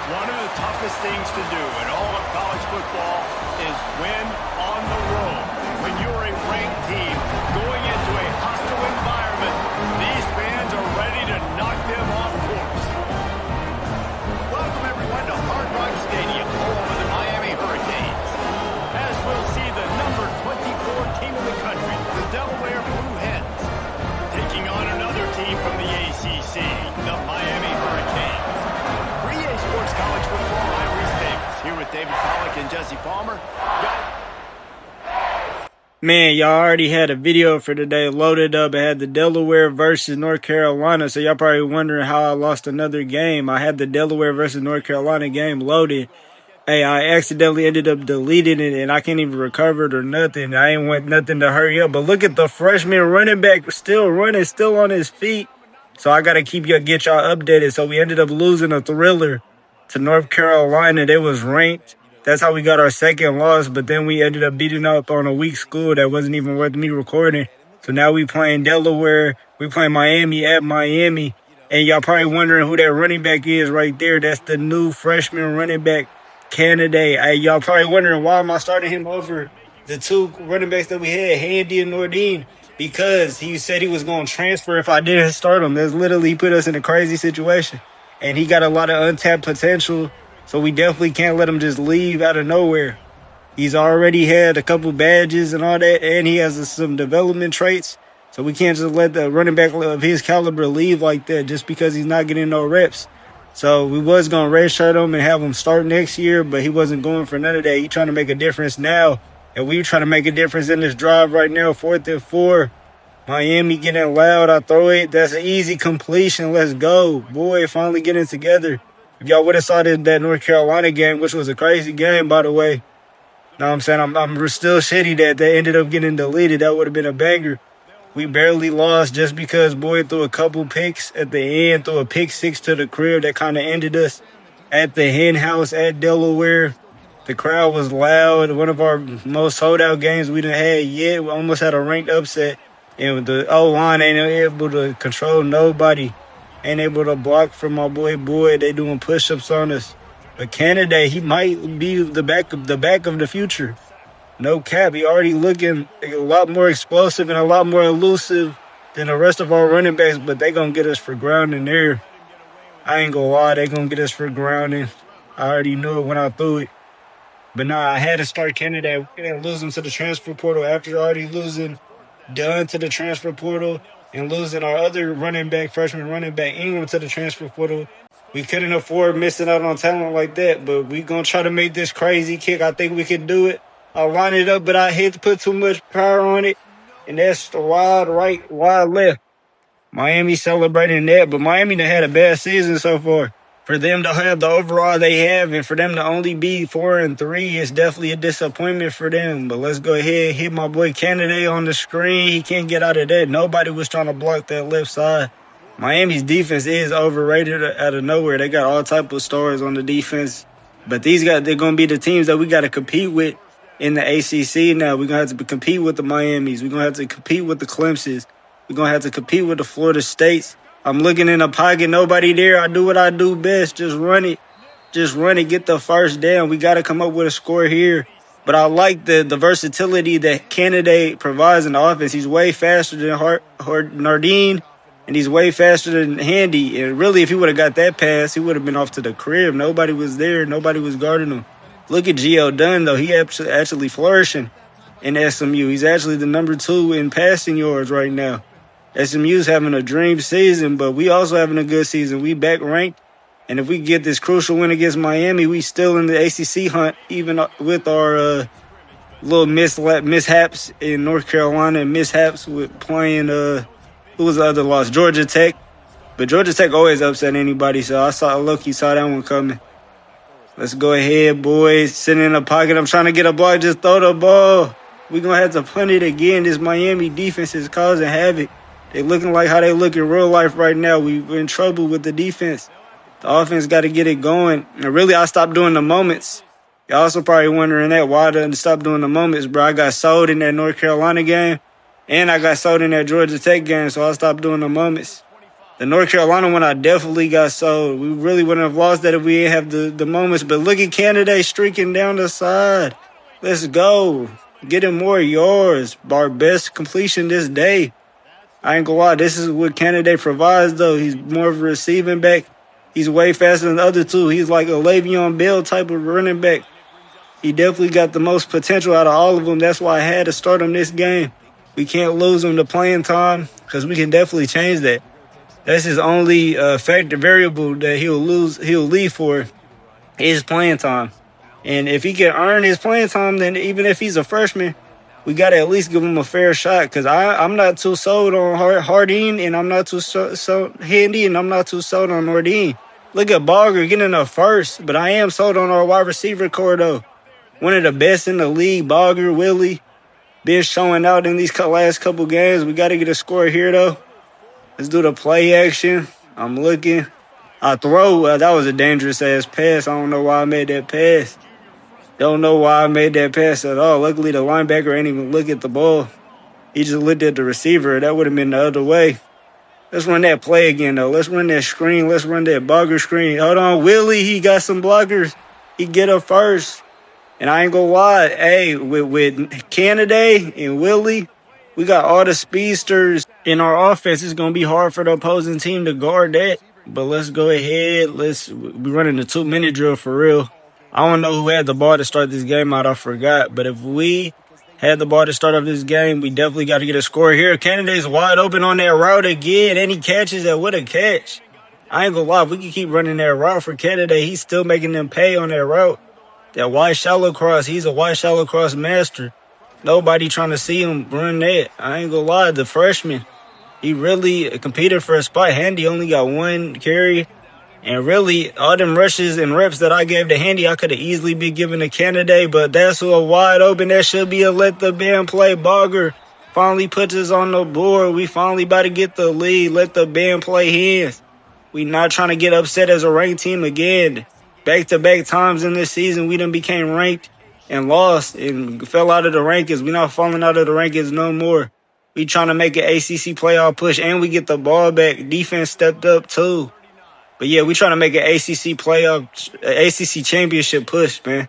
One of the toughest things to do in all of college football is win on the road. When you're a ranked team going into a hostile environment, these fans are ready to knock them off course. Welcome everyone to Hard Rock Stadium, home of the Miami Hurricanes. As we'll see the number 24 team in the country, the Delaware Blue Hens, taking on another team from the ACC, the Miami Hurricanes. Sports College Football, I'm Reese Davis, here with David Pollack and Jesse Palmer. Man, y'all already had a video for today loaded up. It had the Delaware versus North Carolina, so y'all probably wondering how I lost another game. I had the Delaware versus North Carolina game loaded. Hey, I accidentally ended up deleting it, and I can't even recover it or nothing. I ain't want nothing to hurry up, but look at the freshman running back still running, still on his feet. So I got to get y'all updated. So we ended up losing a thriller to North Carolina. They was ranked. That's how we got our second loss. But then we ended up beating up on a weak school that wasn't even worth me recording. So now we playing Delaware. We playing Miami at Miami. And y'all probably wondering who that running back is right there. That's the new freshman running back candidate. Y'all probably wondering why am I starting him over the two running backs that we had, Handy and Nordine. Because he said he was going to transfer if I didn't start him. That's literally put us in a crazy situation. And he got a lot of untapped potential, so we definitely can't let him just leave out of nowhere. He's already had a couple badges and all that, and he has some development traits. So we can't just let the running back of his caliber leave like that just because he's not getting no reps. So we was going to redshirt him and have him start next year, but he wasn't going for none of that. He's trying to make a difference now. And we trying to make a difference in this drive right now, 4th and 4. Miami getting loud. I throw it. That's an easy completion. Let's go. Boy, finally getting together. If y'all would have saw that North Carolina game, which was a crazy game, by the way. Know what I'm saying? I'm still shitty that they ended up getting deleted. That would have been a banger. We barely lost just because boy threw a couple picks at the end, threw a pick six to the crib that kind of ended us at the Hen House at Delaware. The crowd was loud. One of our most sold-out games we done had yet. We almost had a ranked upset. And the O-line ain't able to control nobody. Ain't able to block from my boy. They doing push-ups on us. But Canada, he might be the back of the future. No cap. He already looking a lot more explosive and a lot more elusive than the rest of our running backs. But they going to get us for grounding there. I ain't going to lie. They going to get us for grounding. I already knew it when I threw it. But nah, I had to start Canada. We didn't lose him to the transfer portal after already losing Dunn to the transfer portal and losing our other freshman running back, Ingram, to the transfer portal. We couldn't afford missing out on talent like that, but we going to try to make this crazy kick. I think we can do it. I'll line it up, but I hate to put too much power on it, and that's the wide right, wide left. Miami celebrating that, but Miami done had a bad season so far. For them to have the overall they have and for them to only be 4-3 is definitely a disappointment for them. But let's go ahead and hit my boy Canada on the screen. He can't get out of that. Nobody was trying to block that left side. Miami's defense is overrated out of nowhere. They got all type of stars on the defense. But these guys, they're going to be the teams that we got to compete with in the ACC now. We're going to have to compete with the Miamis. We're going to have to compete with the Clemsons. We're going to have to compete with the Florida States. I'm looking in the pocket, nobody there. I do what I do best. Just run it. Get the first down. We got to come up with a score here. But I like the versatility that Canada provides in the offense. He's way faster than Nardine, and he's way faster than Handy. And really, if he would have got that pass, he would have been off to the crib. Nobody was there. Nobody was guarding him. Look at Gio Dunn, though. He actually flourishing in SMU. He's actually the number 2 in passing yards right now. SMU's having a dream season, but we also having a good season. We back ranked, and if we get this crucial win against Miami, we still in the ACC hunt, even with our little mishaps in North Carolina and mishaps with playing, who was the other loss? Georgia Tech. But Georgia Tech always upset anybody, so I low-key saw that one coming. Let's go ahead, boys. Sitting in the pocket. I'm trying to get a block. Just throw the ball. We're going to have to punt it again. This Miami defense is causing havoc. They looking like how they look in real life right now. We're in trouble with the defense. The offense got to get it going. And really, I stopped doing the moments. Y'all also probably wondering that. Why I didn't stop doing the moments, bro? I got sold in that North Carolina game, and I got sold in that Georgia Tech game, so I stopped doing the moments. The North Carolina one, I definitely got sold. We really wouldn't have lost that if we didn't have the moments. But look at Canada streaking down the side. Let's go. Getting more yards. Our best completion this day. I ain't gonna lie. This is what Canada provides, though. He's more of a receiving back. He's way faster than the other two. He's like a Le'Veon Bell type of running back. He definitely got the most potential out of all of them. That's why I had to start him this game. We can't lose him to playing time because we can definitely change that. That's his only factor variable that he'll leave for is playing time. And if he can earn his playing time, then even if he's a freshman, we got to at least give him a fair shot. Because I'm not too sold on Hardeen, and I'm not too so Handy, and I'm not too sold on Nordine. Look at Barger getting a first, but I am sold on our wide receiver core, though. One of the best in the league, Barger, Willie, been showing out in these last couple games. We got to get a score here, though. Let's do the play action. I'm looking. I throw. That was a dangerous-ass pass. I don't know why I made that pass. Don't know why I made that pass at all. Luckily, the linebacker ain't even look at the ball. He just looked at the receiver. That would have been the other way. Let's run that play again, though. Let's run that screen. Let's run that Barger screen. Hold on. Willie, he got some blockers. He get up first. And I ain't gonna lie. Hey, with Canada and Willie, we got all the speedsters in our offense. It's going to be hard for the opposing team to guard that. But let's go ahead. We're running the 2-minute drill for real. I don't know who had the ball to start this game out. I forgot. But if we had the ball to start off this game, we definitely got to get a score here. Canada's wide open on that route again. And he catches that. What a catch. I ain't going to lie. If we can keep running that route for Canada, he's still making them pay on that route. That wide shallow cross, he's a wide shallow cross master. Nobody trying to see him run that. I ain't gonna lie, the freshman, he really competed for a spot. Handy only got one carry. And really, all them rushes and reps that I gave to Handy, I could have easily been given to Canada. But that's a wide open. That should be a let the band play. Barger finally puts us on the board. We finally about to get the lead. Let the band play Hens. We not trying to get upset as a ranked team again. Back-to-back times in this season, we done became ranked and lost and fell out of the rankings. We not falling out of the rankings no more. We trying to make an ACC playoff push, and we get the ball back. Defense stepped up, too. But, yeah, we trying to make an ACC championship push, man.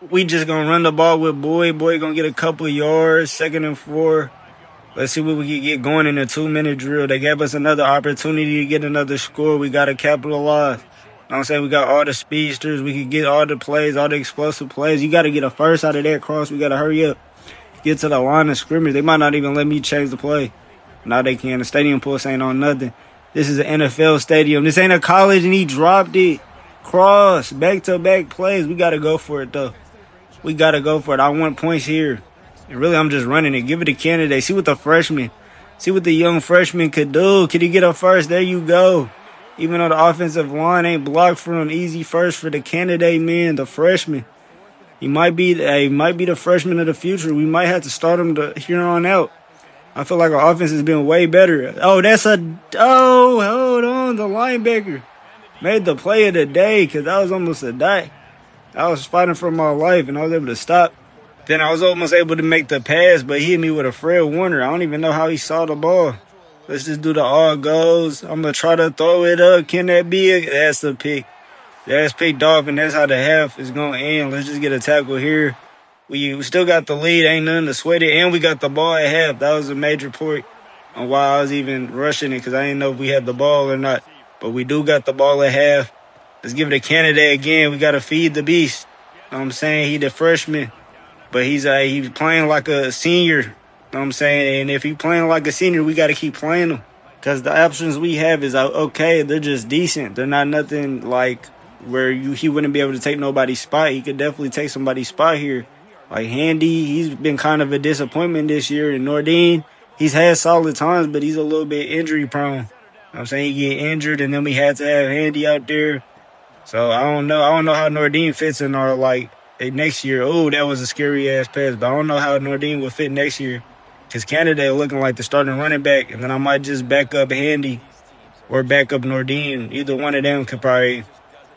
We just going to run the ball with Boyd. Boyd going to get a couple yards, 2nd and 4. Let's see what we can get going in a 2-minute drill. They gave us another opportunity to get another score. We got to capitalize. You know what I'm saying? We got all the speedsters. We can get all the plays, all the explosive plays. You got to get a first out of that cross. We got to hurry up. Get to the line of scrimmage. They might not even let me change the play. Now they can. The stadium pulse ain't on nothing. This is an NFL stadium. This ain't a college, and he dropped it. Cross. Back-to-back plays. We got to go for it, though. We got to go for it. I want points here. And really, I'm just running it. Give it to Canada. See what the young freshman could do. Can he get a first? There you go. Even though the offensive line ain't blocked for him, easy first for the candidate man, the freshman. He might be the freshman of the future. We might have to start him here on out. I feel like our offense has been way better. Hold on, the linebacker made the play of the day because that was almost a die. I was fighting for my life, and I was able to stop. Then I was almost able to make the pass, but he hit me with a Fred Warner. I don't even know how he saw the ball. Let's just do the all goes. I'm going to try to throw it up. Can that be it? That's the pick. That's picked off, and that's how the half is going to end. Let's just get a tackle here. We still got the lead. Ain't nothing to sweat it. And we got the ball at half. That was a major point on why I was even rushing it because I didn't know if we had the ball or not. But we do got the ball at half. Let's give it to Canada again. We got to feed the beast. You know what I'm saying? He the freshman. But he's playing like a senior. You know what I'm saying? And if he's playing like a senior, we got to keep playing him. Because the options we have is okay. They're just decent. They're not nothing like where he wouldn't be able to take nobody's spot. He could definitely take somebody's spot here. Like Handy, he's been kind of a disappointment this year. And Nordine, he's had solid times, but he's a little bit injury prone. You know what I'm saying? He get injured, and then we had to have Handy out there. So I don't know. I don't know how Nordine fits in our, next year. Oh, that was a scary-ass pass. But I don't know how Nordine will fit next year. Because Canada looking like the starting running back, and then I might just back up Handy or back up Nordine. Either one of them could probably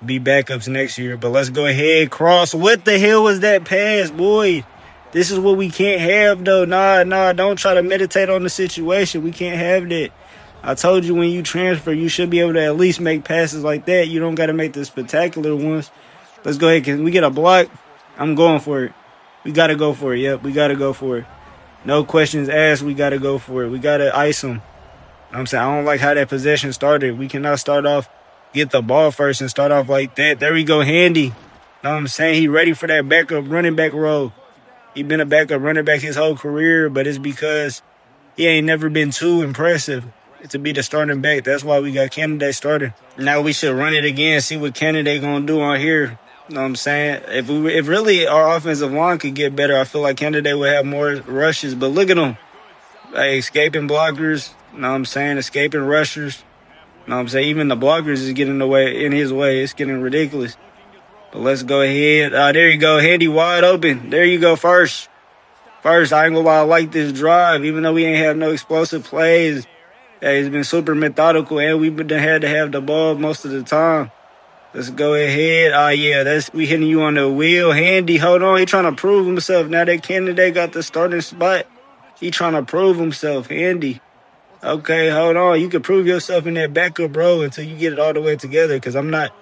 be backups next year. But let's go ahead. Cross. What the hell was that pass, boy? This is what we can't have, though. Nah. Don't try to meditate on the situation. We can't have that. I told you when you transfer, you should be able to at least make passes like that. You don't got to make the spectacular ones. Let's go ahead. Can we get a block? I'm going for it. We got to go for it. Yep, we got to go for it. No questions asked. We got to go for it. We got to ice them. I'm saying I don't like how that possession started. We cannot start off, get the ball first and start off like that. There we go, Handy. Know what I'm saying? He ready for that backup running back role. He been a backup running back his whole career, but it's because he ain't never been too impressive to be the starting back. That's why we got Kennedy starting. Now we should run it again, see what Kennedy gonna do on here. You know what I'm saying? If really our offensive line could get better, I feel like Kennedy would have more rushes. But look at him. Like, escaping blockers, you know what I'm saying? Escaping rushers. You know what I'm saying? Even the blockers is getting in his way. It's getting ridiculous. But let's go ahead. There you go. Handy wide open. There you go first. First, I ain't gonna lie, I like this drive. Even though we ain't have no explosive plays, it's been super methodical, and we've had to have the ball most of the time. Let's go ahead. We hitting you on the wheel. Handy, hold on. He trying to prove himself. Now that Kennedy got the starting spot, he trying to prove himself. Handy. Okay, hold on. You can prove yourself in that backup role until you get it all the way together, because I'm not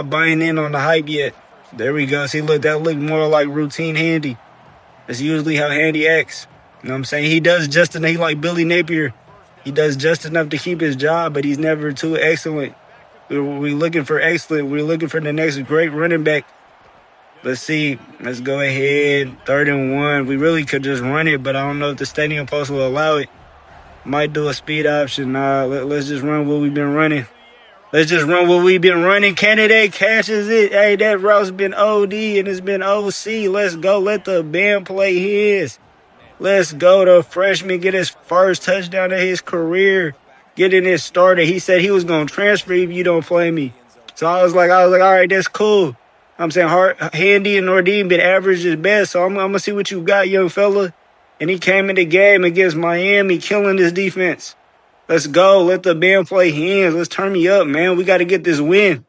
buying in on the hype yet. There we go. See, look, that looked more like routine Handy. That's usually how Handy acts. You know what I'm saying? He does just enough. He like Billy Napier. He does just enough to keep his job, but he's never too excellent. We're looking for excellent. We're looking for the next great running back. Let's see. Let's go ahead. 3rd and 1. We really could just run it, but I don't know if the stadium post will allow it. Might do a speed option. Let's just run what we've been running. Kennedy catches it. Hey, that route's been OD and it's been OC. Let's go. Let the band play his. Let's go. The freshman get his first touchdown of his career. Getting it started. He said he was going to transfer if you don't play me. So I was like, all right, that's cool. I'm saying Handy and Nordine been average at best, so I'm going to see what you got, young fella. And he came in the game against Miami, killing this defense. Let's go. Let the band play Hens. Let's turn me up, man. We got to get this win. You know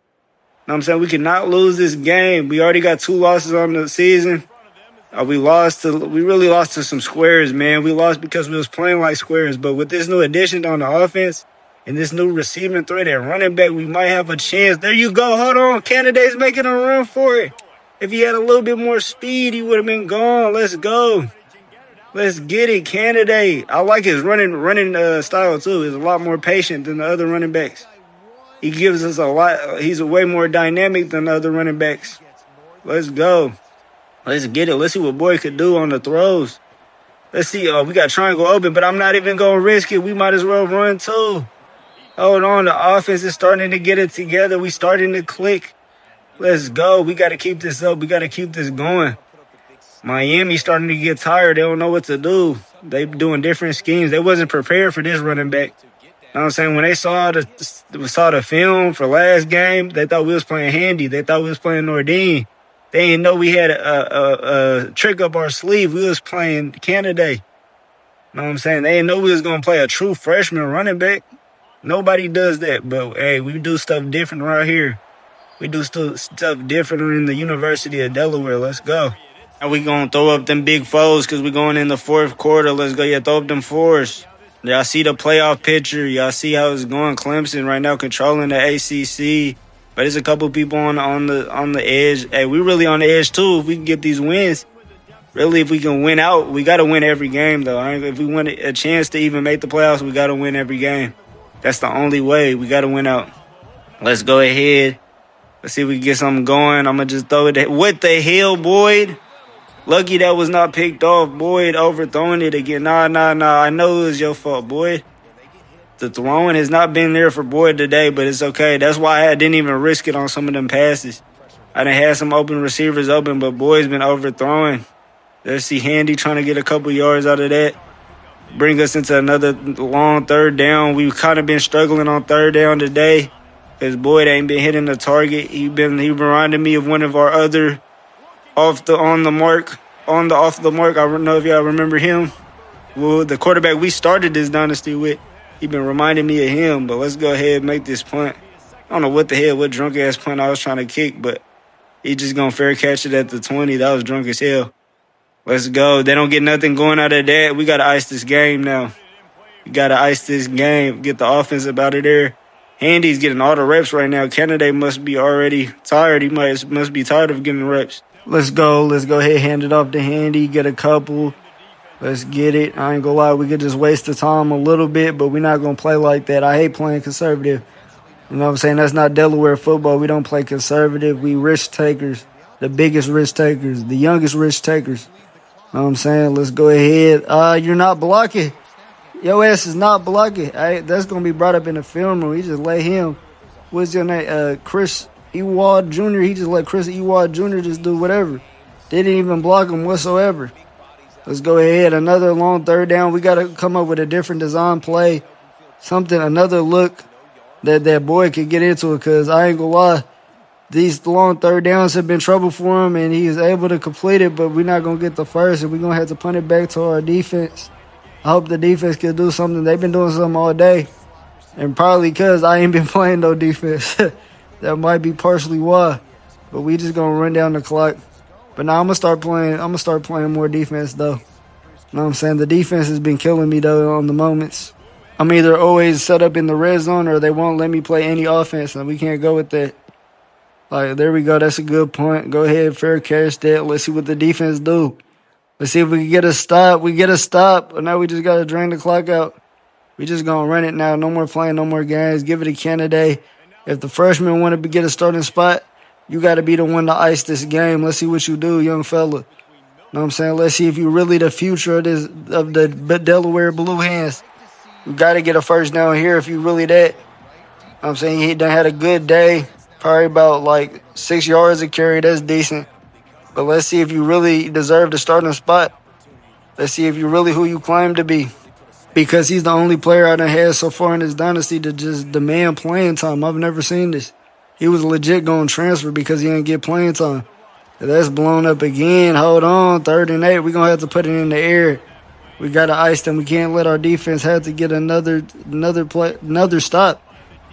what I'm saying? We cannot lose this game. We already got 2 losses on the season. We really lost to some squares, man. We lost because we was playing like squares. But with this new addition on the offense and this new receiving threat at running back, we might have a chance. There you go. Hold on. Kennedy's making a run for it. If he had a little bit more speed, he would have been gone. Let's go. Let's get it, Kennedy. I like his running style, too. He's a lot more patient than the other running backs. He gives us a lot. He's way more dynamic than the other running backs. Let's go. Let's get it. Let's see what Boy could do on the throws. Let's see. We got triangle open, but I'm not even going to risk it. We might as well run, too. Hold on. The offense is starting to get it together. We starting to click. Let's go. We got to keep this up. We got to keep this going. Miami starting to get tired. They don't know what to do. They doing different schemes. They wasn't prepared for this running back. You know what I'm saying? When they saw the film for last game, they thought we was playing Handy. They thought we was playing Nordine. They didn't know we had a trick up our sleeve. We was playing Kennedy. You know what I'm saying? They didn't know we was going to play a true freshman running back. Nobody does that. But, hey, we do stuff different right here. We do stuff different in the University of Delaware. Let's go. Now we going to throw up them big fours because we're going in the 4th quarter. Let's go. Yeah, throw up them 4s. Y'all see the playoff picture. Y'all see how it's going. Clemson right now controlling the ACC. But there's a couple people on the edge. Hey, we really on the edge, too, if we can get these wins. Really, if we can win out, we got to win every game, though. If we want a chance to even make the playoffs, we got to win every game. That's the only way. We got to win out. Let's go ahead. Let's see if we can get something going. I'm going to just throw it. What the hell, Boyd? Lucky that was not picked off. Boyd overthrowing it again. Nah. I know it was your fault, Boyd. The throwing has not been there for Boyd today, but it's okay. That's why I didn't even risk it on some of them passes. I done had some open receivers open, but Boyd's been overthrowing. Let's see Handy trying to get a couple yards out of that. Bring us into another long 3rd down. We've kind of been struggling on 3rd down today because Boyd ain't been hitting the target. He reminded me of one of our other off the mark. I don't know if y'all remember him. Well, the quarterback we started this dynasty with. He been reminding me of him, but let's go ahead and make this punt. I don't know what drunk-ass punt I was trying to kick, but he just going to fair catch it at the 20. That was drunk as hell. Let's go. They don't get nothing going out of that. We got to ice this game now. We got to ice this game, get the offense up out of there. Handy's getting all the reps right now. Kennedy must be already tired. He must be tired of getting reps. Let's go. Let's go ahead, hand it off to Handy, get a couple. Let's get it. I ain't gonna lie, we could just waste the time a little bit, but we're not gonna play like that. I hate playing conservative. You know what I'm saying? That's not Delaware football. We don't play conservative. We risk takers, the biggest risk takers, the youngest risk takers. You know what I'm saying? Let's go ahead. You're not blocking. Your ass is not blocking. That's gonna be brought up in the film room. He just let him. What's your name? Chris Ewald Jr. He just let Chris Ewald Jr. just do whatever. They didn't even block him whatsoever. Let's go ahead. Another long third down. We got to come up with a different design play. Something, another look that boy could get into it, because I ain't going to lie. These long third downs have been trouble for him, and he is able to complete it, but we're not going to get the first, and we're going to have to punt it back to our defense. I hope the defense can do something. They've been doing something all day, and probably because I ain't been playing no defense. That might be partially why, but we just going to run down the clock. But now I'm gonna start playing more defense though. You know what I'm saying? The defense has been killing me though on the moments. I'm either always set up in the red zone or they won't let me play any offense, and we can't go with that. Like, there we go. That's a good point. Go ahead, fair catch that. Let's see what the defense do. Let's see if we can get a stop. We get a stop, but now we just gotta drain the clock out. We just gonna run it now. No more playing, no more games. Give it to Kennedy. If the freshman want to get a starting spot, you got to be the one to ice this game. Let's see what you do, young fella. You know what I'm saying? Let's see if you really the future of the Delaware Blue Hens. You got to get a first down here if you really that. You know what I'm saying? He done had a good day. Probably about like 6 yards a carry. That's decent. But let's see if you really deserve the starting spot. Let's see if you're really who you claim to be. Because he's the only player I done had so far in this dynasty to just demand playing time. I've never seen this. He was legit going to transfer because he didn't get playing time. That's blown up again. Hold on. 3rd and 8. We're going to have to put it in the air. We got to ice them. We can't let our defense have to get another stop.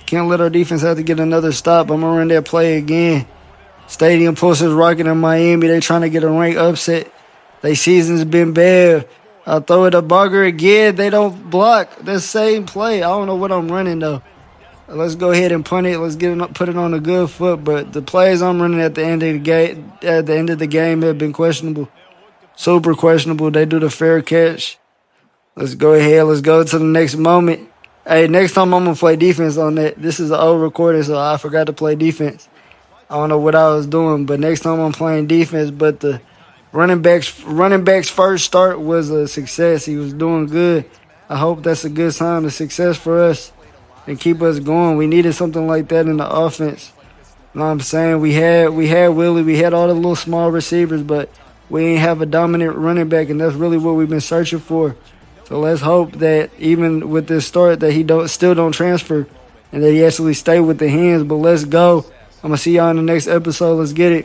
Can't let our defense have to get another stop. I'm going to run that play again. Stadium posters rocking in Miami. They trying to get a rank upset. They season's been bad. I throw it a bugger again. They don't block. That same play. I don't know what I'm running, though. Let's go ahead and punt it. Let's put it on a good foot. But the plays I'm running at the end of the game have been questionable, super questionable. They do the fair catch. Let's go ahead. Let's go to the next moment. Hey, next time I'm gonna play defense on that. This is an old recording, so I forgot to play defense. I don't know what I was doing, but next time I'm playing defense. But the running back's first start was a success. He was doing good. I hope that's a good sign of success for us and keep us going. We needed something like that in the offense. You know what I'm saying? We had Willie, we had all the little small receivers, but we ain't have a dominant running back, and that's really what we've been searching for. So let's hope that even with this start that he still don't transfer and that he actually stay with the Hens. But let's go. I'm going to see y'all in the next episode. Let's get it.